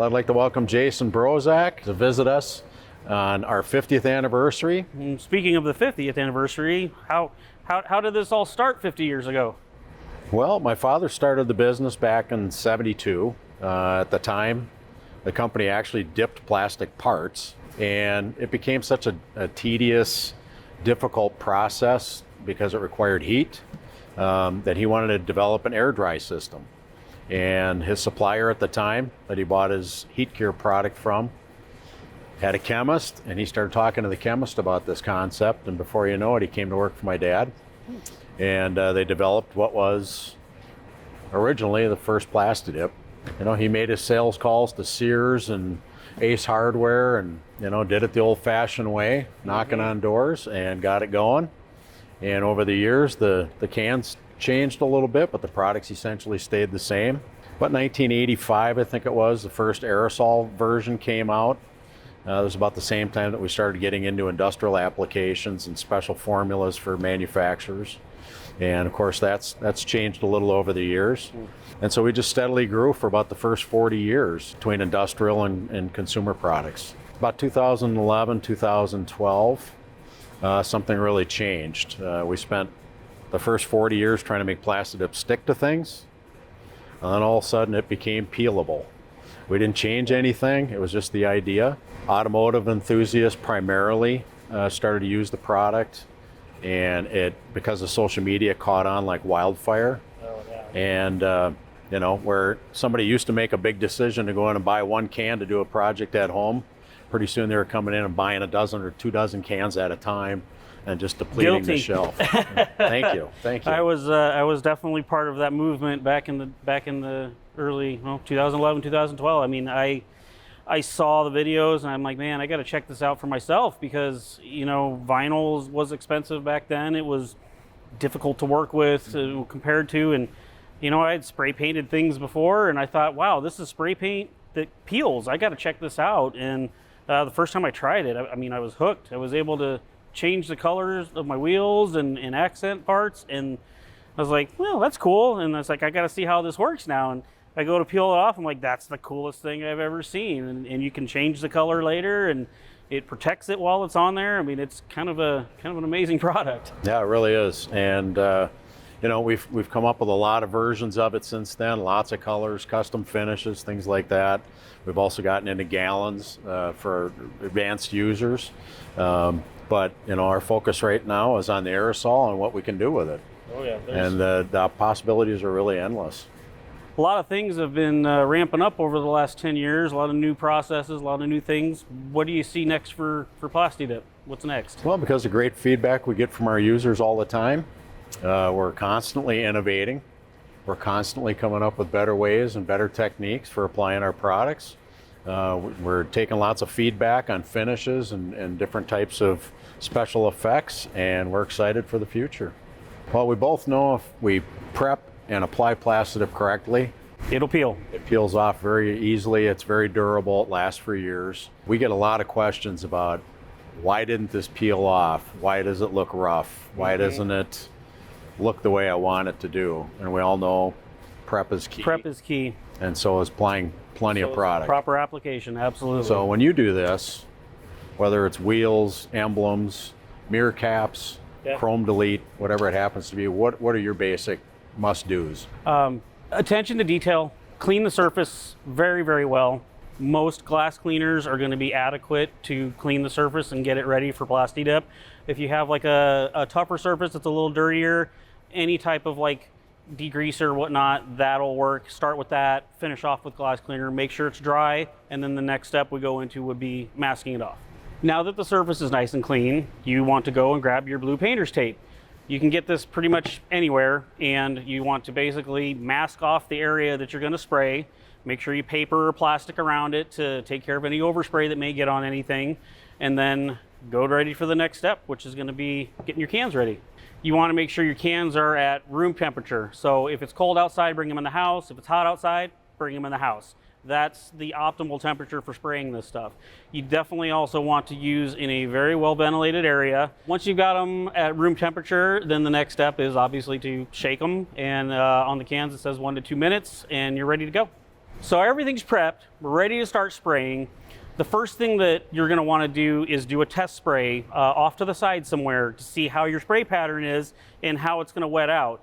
Well, I'd like to welcome Jason Brozak to visit us on our 50th anniversary. And speaking of the 50th anniversary, how did this all start 50 years ago? Well, my father started the business back in '72. At the time, the company actually dipped plastic parts, and it became such a tedious, difficult process because it required heat that he wanted to develop an air dry system. And his supplier at the time that he bought his heat cure product from had a chemist, and he started talking to the chemist about this concept, and before you know it, he came to work for my dad, and they developed what was originally the first Plasti Dip. You know, he made his sales calls to Sears and Ace Hardware, and did it the old-fashioned way, knocking on doors, and got it going. And over the years, the cans changed a little bit, but the products essentially stayed the same. But 1985, I think it was, the first aerosol version came out. It was about the same time that we started getting into industrial applications and special formulas for manufacturers. And of course, that's changed a little over the years. And so we just steadily grew for about the first 40 years between industrial and consumer products. About 2011, 2012, something really changed. We spent the first 40 years trying to make Plasti Dip stick to things, and then all of a sudden it became peelable. We didn't change anything, it was just the idea. Automotive enthusiasts primarily started to use the product, and it, because of social media, caught on like wildfire. Oh, yeah. And where somebody used to make a big decision to go in and buy one can to do a project at home, pretty soon they were coming in and buying a dozen or 2 dozen cans at a time and just depleting the shelf. Thank you. I was definitely part of that movement back in the early 2011, 2012. I mean, I saw the videos and I'm like, man, I got to check this out for myself, because vinyl was expensive back then. It was difficult to work with compared to, and I had spray painted things before, and I thought, wow, this is spray paint that peels. I got to check this out. And the first time I tried it, I was hooked. I was able to change the colors of my wheels and accent parts, and I was like, well, that's cool. And I was like, I got to see how this works now. And I go to peel it off, I'm like, that's the coolest thing I've ever seen. And you can change the color later, and it protects it while it's on there. I mean, it's kind of an amazing product. Yeah, it really is. And we've come up with a lot of versions of it since then, lots of colors, custom finishes, things like that. We've also gotten into gallons for advanced users. But our focus right now is on the aerosol and what we can do with it. Oh yeah. And the possibilities are really endless. A lot of things have been ramping up over the last 10 years, a lot of new processes, a lot of new things. What do you see next for Plasti Dip? What's next? Well, because of great feedback we get from our users all the time, we're constantly innovating. We're constantly coming up with better ways and better techniques for applying our products. We're taking lots of feedback on finishes and different types of special effects, and we're excited for the future. Well, we both know if we prep and apply Plasti Dip correctly, it'll peel. It peels off very easily. It's very durable. It lasts for years. We get a lot of questions about, why didn't this peel off? Why does it look rough? Why doesn't it look the way I want it to do? And we all know prep is key. Prep is key. And so is applying plenty of product. Proper application, absolutely. So when you do this, whether it's wheels, emblems, mirror caps, chrome delete, whatever it happens to be, what are your basic must-dos? Attention to detail. Clean the surface very, very well. Most glass cleaners are going to be adequate to clean the surface and get it ready for Plasti Dip. If you have like a tougher surface that's a little dirtier, any type of like degreaser, whatnot, that'll work. Start with that, finish off with glass cleaner, make sure it's dry, and then the next step we go into would be masking it off. Now that the surface is nice and clean, you want to go and grab your blue painter's tape. You can get this pretty much anywhere, and you want to basically mask off the area that you're going to spray. Make sure you paper or plastic around it to take care of any overspray that may get on anything, and then go ready for the next step, which is going to be getting your cans ready. You want to make sure your cans are at room temperature. So if it's cold outside, bring them in the house. If it's hot outside, bring them in the house. That's the optimal temperature for spraying this stuff. You definitely also want to use in a very well ventilated area. Once you've got them at room temperature, then the next step is obviously to shake them. And on the cans it says 1 to 2 minutes, and you're ready to go. So everything's prepped, we're ready to start spraying. The first thing that you're going to want to do is do a test spray off to the side somewhere to see how your spray pattern is and how it's going to wet out.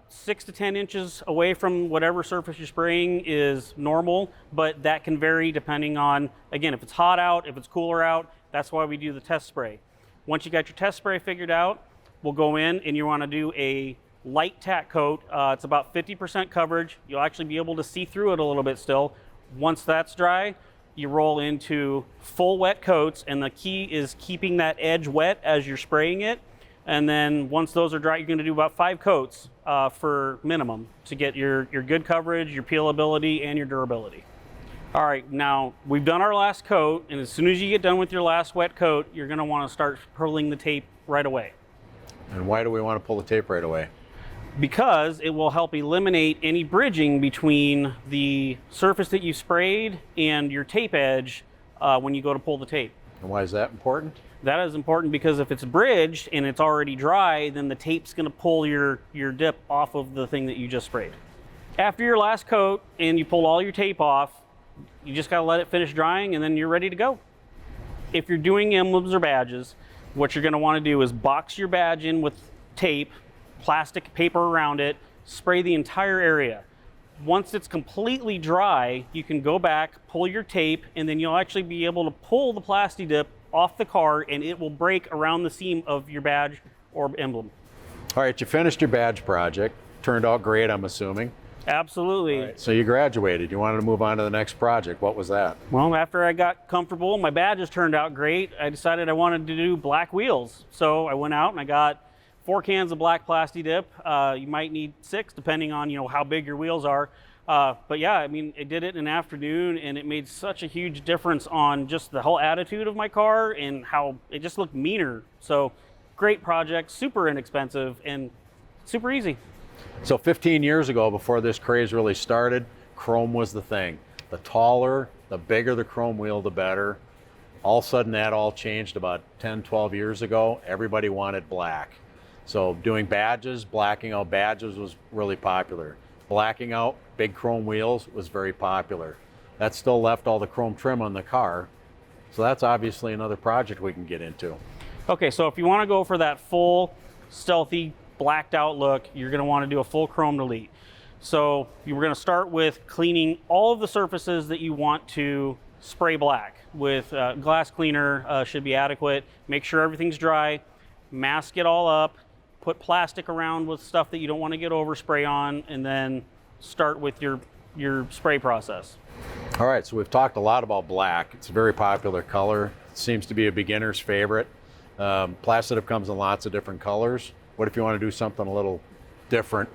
6 to 10 inches away from whatever surface you're spraying is normal, but that can vary depending on, again, if it's hot out, if it's cooler out. That's why we do the test spray. Once you got your test spray figured out, we'll go in and you want to do a light tack coat. It's about 50% coverage. You'll actually be able to see through it a little bit still. Once that's dry, you roll into full wet coats, and the key is keeping that edge wet as you're spraying it. And then once those are dry, you're going to do about 5 coats for minimum to get your good coverage, your peelability, and your durability. All right, now we've done our last coat, and as soon as you get done with your last wet coat, you're going to want to start pulling the tape right away. And why do we want to pull the tape right away? Because it will help eliminate any bridging between the surface that you sprayed and your tape edge when you go to pull the tape. And why is that important? That is important because if it's bridged and it's already dry, then the tape's going to pull your dip off of the thing that you just sprayed. After your last coat and you pull all your tape off, you just got to let it finish drying and then you're ready to go. If you're doing emblems or badges, what you're going to want to do is box your badge in with tape, plastic paper around it, spray the entire area. Once it's completely dry, you can go back, pull your tape, and then you'll actually be able to pull the Plasti Dip off the car and it will break around the seam of your badge or emblem. All right, you finished your badge project. Turned out great, I'm assuming. Absolutely. Right, so you graduated. You wanted to move on to the next project. What was that? Well, after I got comfortable, my badges turned out great. I decided I wanted to do black wheels. So I went out and I got 4 cans of black Plasti Dip. You might need 6 depending on how big your wheels are. But yeah, I mean, I did it in an afternoon and it made such a huge difference on just the whole attitude of my car and how it just looked meaner. So great project, super inexpensive and super easy. So 15 years ago, before this craze really started, chrome was the thing. The taller, the bigger the chrome wheel, the better. All of a sudden that all changed about 10, 12 years ago. Everybody wanted black. So doing badges, blacking out badges was really popular. Blacking out big chrome wheels was very popular. That still left all the chrome trim on the car. So that's obviously another project we can get into. Okay, so if you want to go for that full, stealthy, blacked out look, you're going to want to do a full chrome delete. So you're going to start with cleaning all of the surfaces that you want to spray black with glass cleaner should be adequate. Make sure everything's dry, mask it all up, put plastic around with stuff that you don't want to get overspray on, and then start with your spray process. All right, so we've talked a lot about black. It's a very popular color. It seems to be a beginner's favorite. Plasti Dip comes in lots of different colors. What if you want to do something a little different,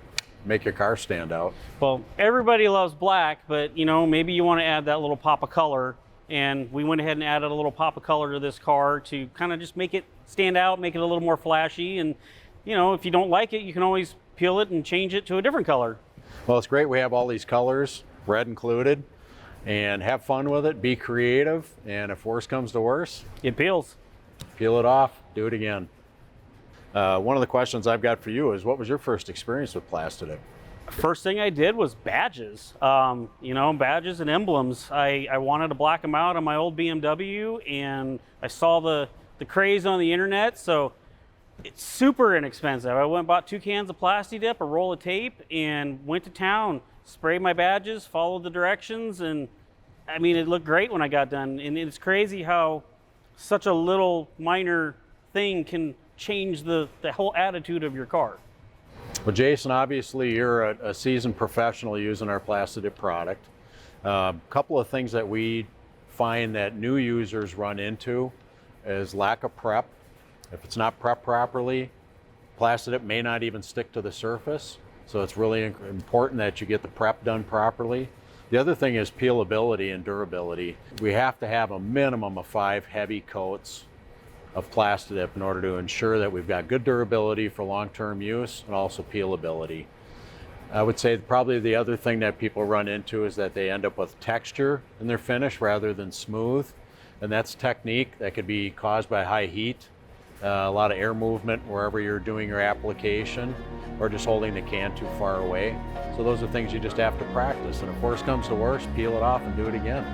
make your car stand out? Well, everybody loves black, but maybe you want to add that little pop of color. And we went ahead and added a little pop of color to this car to kind of just make it stand out, make it a little more flashy. And if you don't like it, you can always peel it and change it to a different color. Well, it's great we have all these colors, red included, and have fun with it, be creative, and if worse comes to worse, it peels. Peel it off, do it again. One of the questions I've got for you is, what was your first experience with Plasti Dip? First thing I did was badges. Badges and emblems. I wanted to black them out on my old BMW, and I saw the craze on the internet, so it's super inexpensive. I went and bought 2 cans of Plasti Dip, a roll of tape, and went to town, sprayed my badges, followed the directions, and I mean, it looked great when I got done. And it's crazy how such a little minor thing can change the whole attitude of your car. Well, Jason, obviously you're a seasoned professional using our Plasti Dip product. A couple of things that we find that new users run into is lack of prep. If it's not prepped properly, Plasti Dip may not even stick to the surface. So it's really important that you get the prep done properly. The other thing is peelability and durability. We have to have a minimum of 5 heavy coats of Plasti Dip in order to ensure that we've got good durability for long-term use and also peelability. I would say probably the other thing that people run into is that they end up with texture in their finish rather than smooth, and that's technique that could be caused by high heat. a lot of air movement wherever you're doing your application, or just holding the can too far away. So those are things you just have to practice, and if worse comes to worse, peel it off and do it again.